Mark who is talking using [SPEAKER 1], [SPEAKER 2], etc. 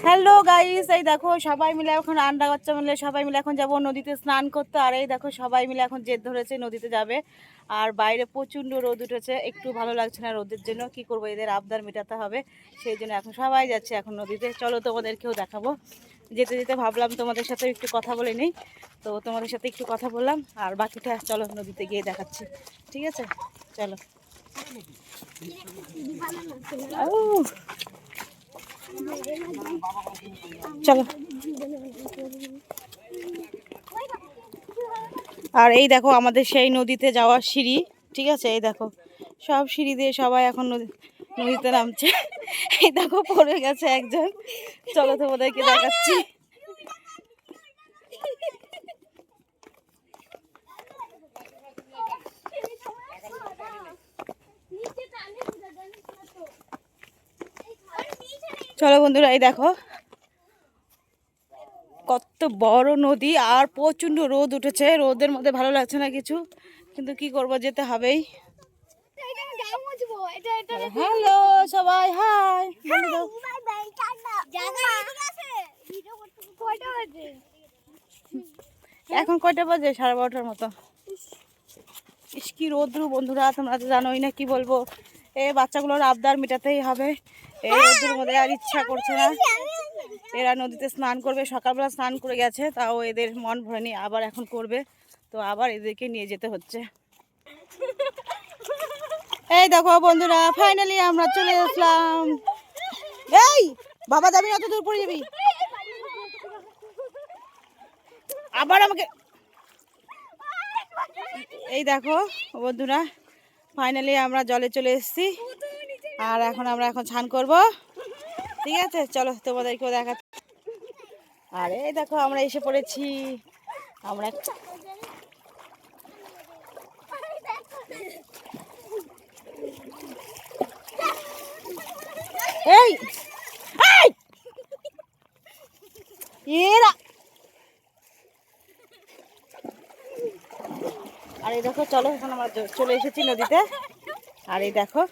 [SPEAKER 1] Hello guys, এই দেখো সবাই মিলে এখন আন্ডা বাচ্চা মিলে সবাই মিলে এখন যাব নদীতে স্নান করতে। আর এই দেখো সবাই মিলে এখন জেদ ধরেছে নদীতে যাবে। আর বাইরে প্রচণ্ড রোদ উঠেছে, একটু ভালো লাগছে না রোদের জন্য। কি করবো, এদের আবদার মেটাতে হবে, সেই জন্য এখন সবাই যাচ্ছে এখন নদীতে। চলো তোমাদেরকেও দেখাবো। যেতে যেতে ভাবলাম তোমাদের সাথে একটু কথা বলে নিই, তো তোমাদের সাথে একটু কথা বললাম। আর বাকিটা চলো নদীতে গিয়ে দেখাচ্ছি, ঠিক আছে? চলো। চলো। আর এই দেখো আমাদের সেই নদীতে যাওয়ার সিঁড়ি, ঠিক আছে? এই দেখো সব সিঁড়ি দিয়ে সবাই এখন নদীতে নামছে। এই দেখো পড়ে গেছে একজন, চলো তোমাদেরকে দেখাচ্ছি। চলো বন্ধুরা, এই দেখো কত বড় নদী, আর প্রচণ্ড রোদ উঠেছে। রোদের মধ্যে ভালো লাগছে না কিছু, কিন্তু কি করব, যেতে হবেই। হ্যালো সবাই, হাই। এখন কয়টা বাজে? 12:30টার মতো। ইস কি রোদ্রু বন্ধুরা, তোমরা তো জানোই না, কি বলবো। বাচ্চাগুলোর আবদার মেটাতেই হবে। এই রোদ্রুর মধ্যে আর ইচ্ছা করছে না। এরা নদীতে স্নান করবে, সকালবেলা স্নান করে গেছে, তাও এদের মন ভরেনি, আবার এখন করবে। তো আবার এদেরকে নিয়ে যেতে হচ্ছে। এই দেখো বন্ধুরা, ফাইনালি আমরা চলে আসলাম। এই বাবা, যাবি না, অত দূর পড়ে যাবি। আবার আমাকে। এই দেখো বন্ধুরা, ফাইনালি আমরা জলে চলে এসেছি। আর এখন আমরা স্নান করব, ঠিক আছে? চলো তোমাদেরকেও দেখাচ্ছি। আর এই দেখো আমরা এসে পড়েছি। আমরা এই এরা। আর এই দেখো চলো, এখন আমরা চলে এসেছি নদীতে। আর এই দেখো